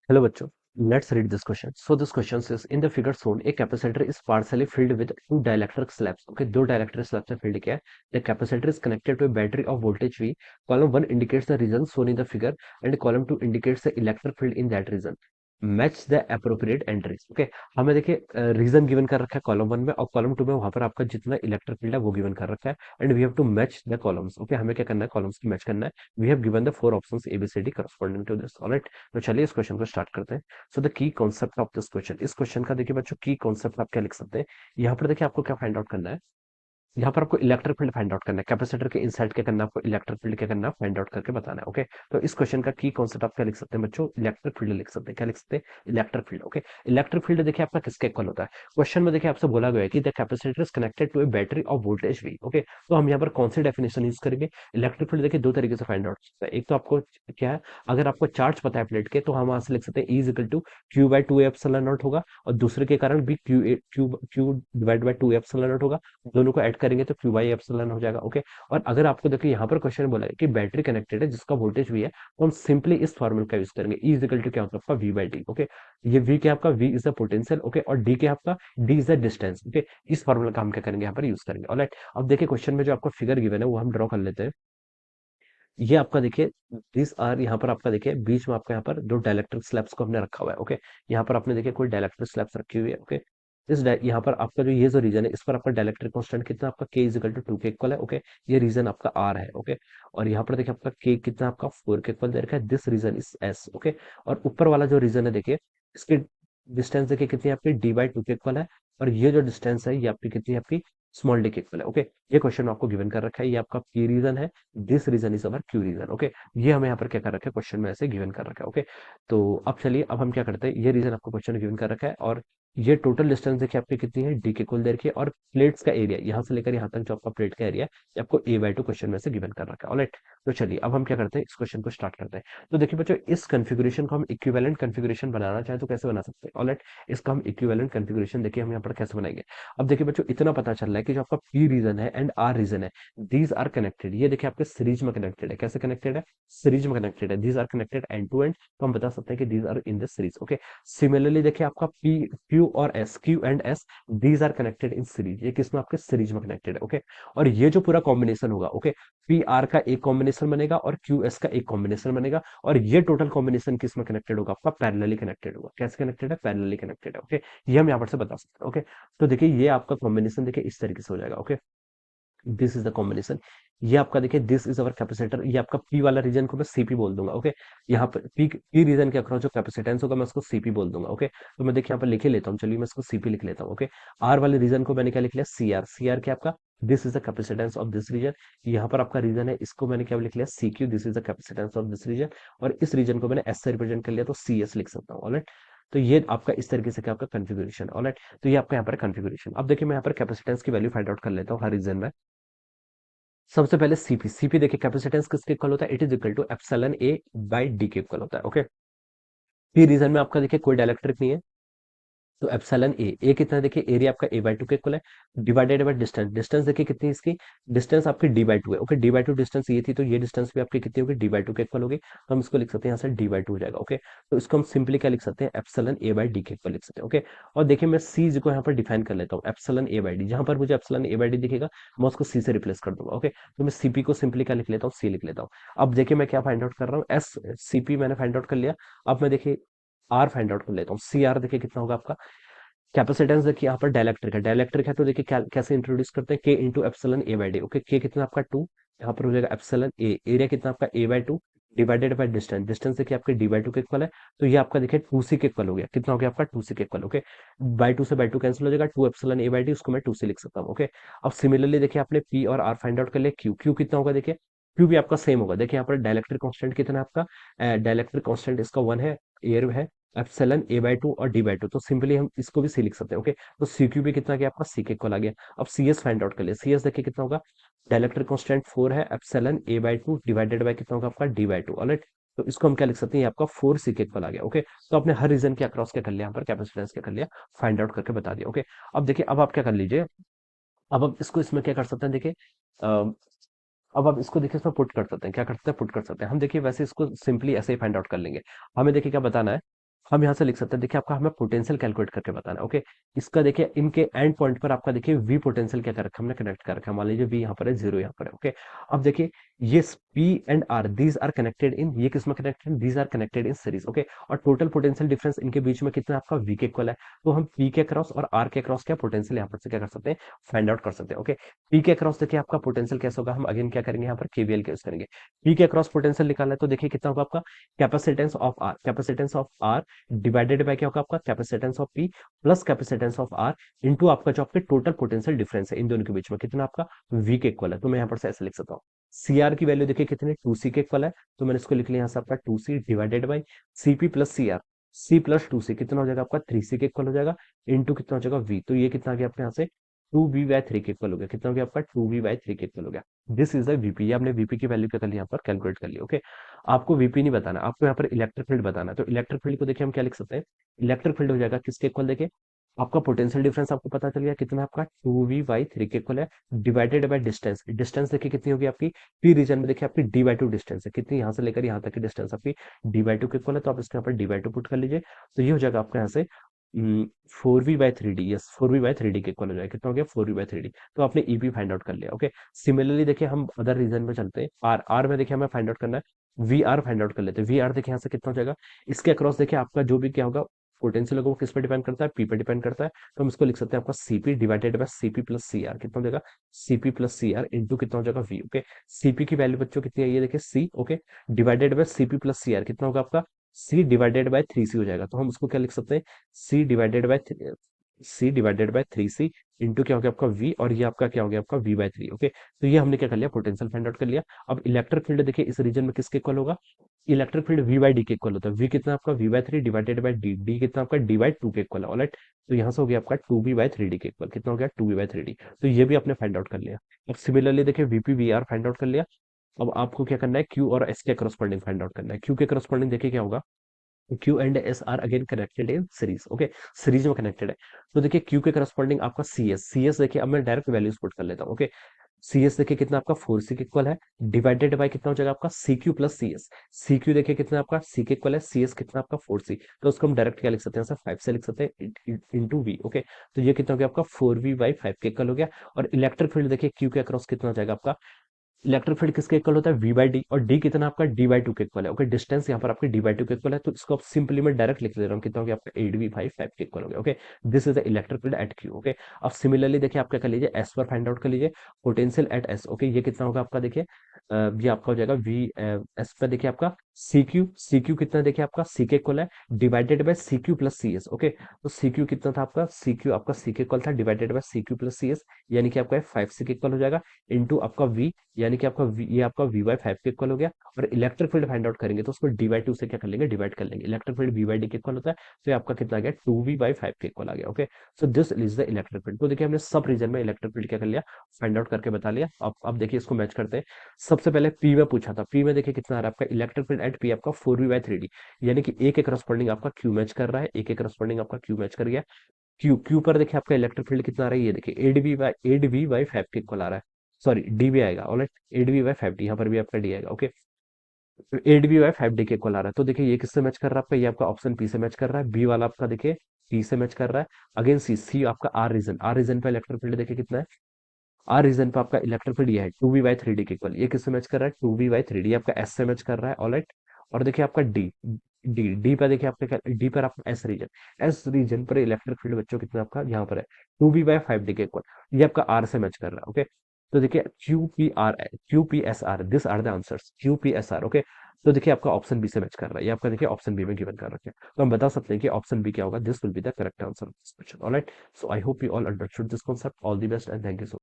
Hello बच्चों, let's read this question. So this question says in the figure shown a capacitor is partially filled with two dielectric slabs. Okay, दो dielectric slabs से filled किया है. The capacitor is connected to a battery of voltage V. Column 1 indicates the region shown in the figure and column 2 indicates the electric field in that region. Match the appropriate entries. Okay, हमें देखिए reason given कर रखा है column 1 में और column 2 में वहां पर आपका जितना इलेक्ट्रिक फील्ड है वो गिवन कर रखा है and we have to match the columns. Okay, हमें क्या करना है, कॉलम्स की मैच करना है. We have given the four options A B C D corresponding to this. Alright, तो चलिए इस क्वेश्चन को स्टार्ट करते हैं. So the key concept of this question, इस क्वेश्चन का देखिए बच्चों की कॉन्सेप्ट आप क्या लिख सकते हैं. यहाँ पर देखिए आपको क्या फाइंड आउट करना है. यहाँ पर आपको इलेक्ट्रिक फील्ड फाइंड आउट करना है. कैपेसिटर के इनसाइड क्या करना है आपको, इलेक्ट्रिक फील्ड क्या करना है, फाइंड आउट करके बताना है. ओके, तो इस क्वेश्चन का की कॉन्सेप्ट आप क्या लिख सकते हैं बच्चों, इलेक्ट्रिक फील्ड लिख सकते हैं. क्या लिख सकते हैं, electric field. Okay, electric field देखिए आपका किसके इक्वल होता है. क्वेश्चन में देखिए आपसे बोला गया है कि the capacitor is connected to a battery of voltage V. Okay, तो हम यहाँ पर कौन सी डेफिनेशन यूज करेंगे. इलेक्ट्रिक फील्ड देखिए दो तरीके से फाइंड आउट सकता है. एक तो आपको क्या है, अगर आपको चार्ज पता है प्लेट के तो हम वहां से लिख सकते हैं E is equal to Q by two epsilon naught होगा और दूसरे के कारण भी Q divide by two epsilon naught होगा. दोनों को ऐड करेंगे तो क्यू बाई एप्सिलॉन हो जाएगा. ओके, और अगर आपको देखिए यहाँ पर क्वेश्चन बोला है कि बैटरी कनेक्टेड है जिसका वोल्टेज भी है तो हम सिंपली इस फॉर्मूले का यूज करेंगे. ई इज इक्वल टू क्या होता है आपका वी बाई डी. ओके, ये वी क्या आपका, V is the potential. Okay, और डी क्या आपका, D is the distance. Okay, इस फॉर्मूला का हम क्या करेंगे यहाँ पर यूज करेंगे. ऑलराइट, अब देखिए क्वेश्चन में जो आपको फिगर गिवन है वो हम ड्रॉ कर लेते हैं. ये आपका देखिए दिस आर, यहाँ पर आपका देखिए बीच में आपका यहाँ पर दो डायलेक्ट्रिक स्लैब्स को हमने रखा हुआ है. ओके, यहाँ पर आपने देखिए कोई डायलेक्ट्रिक स्लैब्स रखी हुई है. ओके, यहाँ पर आपका जो ये जो रीजन है इस पर आपका डायलेक्ट्रिक कांस्टेंट कितना आपका k इज इक्वल टू 2 के इक्वल है. ओके, ये रीजन आपका r है. ओके, और यहाँ पर देखिए आपका k कितना आपका 4 के इक्वल दे रखा है. This region is s. Okay, और ऊपर वाला जो रीजन है देखिए इसकी डिस्टेंस देखिए कितनी है आपकी d बाई 2 के इक्वल है और ये जो डिस्टेंस है ये आपकी कितनी है आपकी स्मॉल डी के इक्वल है. ओके, ये क्वेश्चन आपको गिवन कर रखा है, ये आपका p रीजन है. This region is our Q region. Okay, ये हमें यहाँ पर क्या कर रखा है, क्वेश्चन में ऐसे गिवन कर रखा है. ओके, तो अब चलिए अब हम क्या करते हैं, ये रीजन आपको क्वेश्चन गिवन कर रखा है और ये टोटल डिस्टेंस देखिए आपकी कितनी है, डी के कुल देर की, और प्लेट्स का एरिया यहाँ से लेकर यहाँ तक जो आपका प्लेट का एरिया ये आपको ए बाई टू क्वेश्चन में से गिवन कर रखा है. ऑलराइट, तो चलिए अब हम क्या करते हैं, इस क्वेश्चन को स्टार्ट करते हैं. तो देखिए बच्चों इस कन्फिग्रेशन को हम इक्विवेलेंट कन्फिग्रेशन बनाना चाहें तो कैसे बना सकते हैं. ऑलराइट, इसका हम इक्विवेलेंट कन्फिग्रेशन देखिए हम यहाँ पर कैसे बनाएंगे. अब देखिए बच्चों इतना पता चल रहा है कि जो आपका पी रीजन है एंड आर रीजन है दीज आर कनेक्टेड. ये देखिए आपके सीरीज में कनेक्टेड है. कैसे कनेक्टेड है, सीरीज में कनेक्टेड है. These are connected end to end, तो हम बता सकते हैं कि these are in this series. Okay, similarly देखिए आपका पी क्यू और S, Q and S these are connected in series. ये किसमें आपके सीरीज में कनेक्टेड है. ओके, और ये जो पूरा कॉम्बिनेशन होगा, ओके, पी आर का एक कॉम्बिनेशन बनेगा और क्यू एस का एक कॉम्बिनेशन बनेगा और ये टोटल कॉम्बिनेशन किसमें कनेक्टेड होगा आपका, पैरेलली कनेक्टेड होगा. कैसे कनेक्टेड है, पैरेलली कनेक्टेड है. ओके, ये हम यहाँ पर से बता सकते हैं. ओके, तो देखिए ये आपका कॉम्बिनेशन देखिए इस तरीके से हो जाएगा. Okay, this is the combination. ये आपका देखिए दिस इज अवर कैपेसिटर. ये आपका पी वाला रीजन को मैं सीपी बोल दूंगा. ओके, यहाँ पर पी रीजन के अक्रॉस जो कैपेसिटेंस होगा मैं उसको सीपी बोल दूंगा. ओके, तो मैं देखिए यहाँ पर लिखे लेता हूँ, चलिए मैं इसको सीपी लिख लेता हूँ. ओके, आर वाले रीजन को मैंने क्या लिख लिया, सी आर. सी आर क्या आपका, this is the capacitance of this region. यहाँ पर आपका रीजन है, इसको मैंने क्या लिख लिया, C Q. This is the capacitance of this region. और इस रीजन को मैंने एस से रिप्रेजेंट कर लिया तो सी एस लिख सकता हूँ. ऑलराइट, तो ये आपका इस तरीके से क्या आपका कन्फिग्रेशन. ऑलराइट, तो ये आपका यहाँ पर कन्फिग्रेशन. अब देखिए मैं यहाँ पर कैपेसिटेंस की वैल्यू फाइंड आउट कर लेता हूँ हर रीजन में. सबसे पहले सीपी. सीपी देखिए कैपेसिटेंस किसके इक्वल होता है, it is equal to epsilon A by D के इक्वल होता है. ओके, पी रीजन में आपका देखिए कोई डायलेक्ट्रिक नहीं है तो एप्सिलॉन ए कितना है, देखिए एरिया आपका ए बाई टू के इक्वल है डिवाइडेड बाय डिस्टेंस. डिस्टेंस देखिए कितनी है इसकी, डिस्टेंस आपकी डी बाई टू है. Okay, D by to distance ये थी तो ये डिस्टेंस भी आपकी कितनी होगी, डी बाई टू के इक्वल होगी. तो हम इसको लिख सकते हैं यहाँ से डी बाई टू हो जाएगा. ओके, तो इसको हम सिंपली क्या लिख सकते हैं, एप्सिलॉन ए बाई डी के इक्वल लिख सकते हैं. ओके, और देखिए मैं सी को यहाँ पर डिफाइन कर लेता हूँ, एप्सिलॉन ए बाई डी. जहां पर मुझे एप्सिलॉन ए बाई डी दिखेगा मैं उसको सी से रिप्लेस कर दूंगा. ओके, तो मैं सीपी को सिंपली क्या लिख लेता हूँ, सी लिख लेता हूँ. अब देखिए मैं क्या फाइंड आउट कर रहा हूँ, एस सीपी मैंने फाइंड आउट कर लिया. अब मैं देखिए आर फाइंड आउट कर लेता हूँ. सी आर देखिए कितना होगा आपका, कैपेसिटेंस देखिए यहाँ पर डायलेक्ट्रिक है. डायलेक्ट्रिक है तो देखिए कैसे इंट्रोड्यूस करते हैं, के into epsilon A by D. Okay, के कितना आपका 2, यहाँ पर हो जाएगा एप्सिलॉन ए. एरिया कितना आपका A by two divided by distance. Distance देखिए आपके डी बाई टू के इक्वल है तो ये आपका देखिए टू सी के इक्वल हो गया. कितना हो गया आपका, टू सी के इक्वल. ओके, बाई टू से बाई टू कैंसिल हो जाएगा, two epsilon A by D उसको मैं टू से लिख सकता हूँ. ओके, अब सिमिलरली देखिए आपने पी और आर फाइंड आउट कर लिया. क्यू, क्यू कितना होगा देखिए, क्यू भी आपका सेम होगा. देखिए यहाँ पर डायलेक्ट्रिक कांस्टेंट कितना है आपका, डायलेक्ट्रिक कांस्टेंट इसका 1 है, एयर है एप्सिलॉन ए बाई टू और डी बाई टू. तो सिंपली हम इसको भी सी लिख सकते हैं. ओके, तो सी क्यू भी कितना गया आपका, सी के इक्वल आ गया. अब सी एस फाइंड आउट कर लिया. सी एस देखिए कितना होगा, डायलेक्ट्रिक कांस्टेंट 4 है, epsilon A by two divided bye कितना होगा आपका, डी बाई टू. ऑलराइट, तो इसको हम क्या लिख सकते हैं, ये आपका 4 सी के इक्वल आ गया. ओके, तो आपने हर रीजन के अक्रॉस क्या कर लिया, यहाँ पर कैपेसिटेंस क्या कर लिया, फाइंड आउट करके बता दिया. ओके, अब देखिए अब आप क्या कर लीजिए, अब आप इसको इसमें क्या कर सकते हैं देखिए, अब आप इसको देखिए इसमें पुट कर सकते हैं. क्या कर सकते हैं, पुट कर सकते हैं हम. देखिए वैसे इसको सिंपली ऐसे ही फाइंड आउट कर लेंगे. हमें देखिए क्या बताना है, हम यहाँ से लिख सकते हैं, देखिए आपका हमें पोटेंशियल कैलकुलेट करके बताना है। ओके, इसका देखिए इनके एंड पॉइंट पर आपका देखिए वी पोटेंशियल क्या कर रखा है हमने, कनेक्ट कर रखा है। मान लीजिए वी यहाँ पर है, जीरो यहाँ पर है। ओके, अब देखिए ये P and R these are connected in, ये किसमें connected, these are connected in series. Okay, और टोटल पोटेंशियल डिफरेंस इनके बीच में कितना है आपका, वी के इक्वल है। तो हम पी के क्रॉस और आर के क्रॉस क्या पोटेंशियल यहाँ पर से क्या कर सकते हैं, फाइंड आउट कर सकते हैं। ओके, पी के क्रॉस देखिए आपका पोटेंशियल कैसे होगा, हम अगेन क्या करेंगे यहाँ पर केवीएल का यूज करेंगे। पी के क्रॉस पोटेंशियल निकालना है तो देखिए कितना होगा आपका, capacitance of R divided by क्या होगा आपका, capacitance of P plus capacitance of R into आपका जो आपके टोटल पोटेंशियल डिफरेंस है इन दोनों के बीच में कितना आपका, वी के इक्वल है। तो मैं यहाँ पर से ऐसे लिख सकता हूँ, सी आर की वैल्यू देखिए कितनी, टू सी के इक्वल है। तो मैंने इसको लिख लिया यहाँ से आपका two C divided by C P plus C R, C plus two C कितना हो जाएगा आपका, थ्री सी के इक्वल हो जाएगा, इंटू कितना हो जाएगा वी। तो ये कितना आ गया आपके यहाँ से, टू वी बाय थ्री के इक्वल हो गया। कितना हो गया आपका, टू वी बाय थ्री के इक्वल हो गया। दिस इज द वीपी, ये आपने वीपी की वैल्यू क्या कर ली यहाँ पर कैलकुलेट कर ली। ओके, आपको वीपी नहीं बताना, आपको यहाँ पर इलेक्ट्रिक फील्ड बताना है। तो इलेक्ट्रिक फील्ड को देखिए हम क्या लिख सकते हैं, इलेक्ट्रिक फील्ड हो जाएगा किसके इक्वल, देखिए आपका पोटेंशियल डिफरेंस आपको पता चल गया कितना है आपका, टू वी बाई थ्री के इक्वल है, डिवाइडेड बाय डिस्टेंस। डिस्टेंस देखिए कितनी होगी आपकी, पी रीजन में देखिए आपकी डी बाई टू डिस्टेंस है, कितनी यहाँ से लेकर यहाँ तक की डिस्टेंस आपकी डी बाई टू के इक्वल है। तो आप इसके यहाँ पर डी बाई टू पुट कर लीजिए, तो ये हो जाएगा आपका यहाँ से four V by three D, yes four V by three D के इक्वल हो जाएगा। कितना हो गया, four V by three D. तो आपने ईपी फाइंड आउट कर लिया। ओके, सिमिलरली देखिए हम अदर रीजन में चलते हैं, आर, आर में देखिए हमें फाइंड आउट करना है, वी आर फाइंड आउट कर लेते हैं। वी आर देखिए यहाँ से कितना हो जाएगा, इसके अक्रॉस देखिए आपका जो भी क्या होगा पोटेंशियल होगा वो किस पे डिपेंड करता है, पी पे डिपेंड करता है। तो हम इसको लिख सकते हैं आपका CP divided by CP plus C R, कितना हो जाएगा, CP plus C R into कितना हो जाएगा वी। ओके, सीपी की वैल्यू बच्चों कितनी है, ये देखिए C. Okay, divided by CP plus C R कितना होगा आपका, C divided by three C हो जाएगा। तो हम उसको क्या लिख सकते हैं, C divided by three C into क्या हो गया आपका वी, और ये आपका क्या हो गया आपका वी बाय थ्री। ओके, तो ये हमने क्या कर लिया, पोटेंशियल फाइंड आउट कर लिया। अब इलेक्ट्रिक फील्ड देखिए इस रीजन में किसके इक्वल होगा, electric field V by D के इक्वल होता है। वी कितना आपका, V by three divided by D, D कितना आपका, डी बाई टू के इक्वल है। ऑलराइट, तो यहाँ से हो गया आपका two B by three D के इक्वल, कितना हो गया, two B by three D. तो ये भी आपने फाइंड आउट कर लिया। अब सिमिलरली देखिए V P we are find out कर लिया। अब आपको क्या करना है, क्यू और एस के करस्पॉन्डिंग फाइंड आउट करना है। क्यू के करस्पॉन्डिंग देखिए क्या होगा, Q and S R again connected in series. Okay, series में कनेक्टेड है। तो देखिए क्यू के करस्पॉन्डिंग आपका सी एस, सी एस देखिए अब मैं डायरेक्ट वैल्यूज पुट कर लेता हूँ। ओके, सी एस देखिए कितना आपका फोर सी के इक्वल है, डिवाइडेड बाय कितना हो जाएगा आपका C Q plus C S. C Q देखिए कितना आपका सी के इक्वल है, सी एस कितना आपका फोर सी। तो उसको हम डायरेक्ट क्या लिख सकते हैं, सर फाइव से लिख सकते हैं इंटू वी। ओके, तो ये कितना हो गया आपका फोर वी बाई फाइव के इक्वल हो गया। और इलेक्ट्रिक फील्ड देखिए क्यू के अक्रॉस कितना हो जाएगा आपका, इलेक्ट्रिक फील्ड किसके इक्वल होता है, वी बाई डी, और डी कितना आपका डी बाई टू के इक्वल है। ओके, डिस्टेंस यहाँ पर आपकी डी बाई टू के इक्वल है, तो इसको आप सिंपली मैं डायरेक्ट लिख ले रहा हूँ, कितना हो गया आपका एट वी फाइव फाइव के इक्वल हो गया। Okay, this is the electric field eight Q. Okay, अब सिमिलरली देखिए आप क्या कर लीजिए, एस पर फाइंड आउट कर लीजिए पोटेंशियल एट एस। ओके, ये कितना होगा आपका, देखिए ये आपका हो जाएगा वी एस पर देखिए आपका सी क्यू कितना देखिए आपका सी के इक्वल है, divided by C Q plus C S. Okay, तो सी क्यू कितना था आपका, सी क्यू आपका सी के इक्वल था, divided by C Q plus C S, यानी कि आपका फाइव सी के इक्वल हो जाएगा, इंटू आपका वी, यानी कि आपका ये आपका वी बाई फाइव के इक्वल हो गया। और इलेक्ट्रिक फील्ड फाइंड आउट करेंगे तो उसको डी बाई टू से क्या कर लेंगे, डिवाइड कर लेंगे। Electric field V by D के इक्वल होता है, तो ये आपका कितना आ गया, टू वी बाई फाइव के इक्वल आ गया। Okay, so this is the electric field. तो देखिए हमने सब रीजन में इलेक्ट्रिक फील्ड क्या कर लिया, फाइंड आउट करके बता लिया। अब देखिए इसको मैच करते हैं। सबसे पहले पी में पूछा था, पी में देखिए कितना आ रहा है आपका, इलेक्ट्रिक फील्ड एट पी आपका four V by three D, यानी कि ए के करस्पॉन्डिंग आपका क्यू मैच कर रहा है, ए के करस्पॉन्डिंग आपका क्यू मैच कर गया। क्यू क्यू पर देखिए आपका इलेक्ट्रिक फील्ड कितना आ रहा है, ये देखिए एड वी बाई फाइव के इक्वल आ रहा है। सॉरी डी भी आएगा, alright, E D V by five D, यहाँ पर भी आपका डी आएगा। Okay, E D B by five D के इक्वल आ रहा है। तो देखिए ये किससे मैच कर रहा है आपका, ये आपका ऑप्शन पी से मैच कर रहा है, बी वाला आपका देखिए डी से मैच कर रहा है। अगेन सी, सी आपका आर रीजन पे इलेक्ट्रिक फील्ड देखिए कितना है, आर रीजन पे आपका इलेक्ट्रिक फील्ड ये है two V by three D के इक्वल। ये किससे मैच कर रहा है, two V by three D आपका एस से मैच कर रहा है। ऑलराइट, और देखिए आपका डी, डी पर देखिए आपका डी पर आपका एस रीजन पर इलेक्ट्रिक फील्ड बच्चों कितना आपका यहाँ पर है, two V by five D के इक्वल। ये आपका आर से मैच कर रहा है। ओके, तो देखिए Q P S R, this are the answers, Q P S R. Okay, तो देखिए आपका ऑप्शन बी से मैच कर रहा है, ये आपका देखिए ऑप्शन बी में गिवन कर रखा है। तो हम बता सकते हैं कि ऑप्शन बी क्या होगा, this will be the correct answer of this question. Alright, so I hope you all understood this concept. All the best and thank you so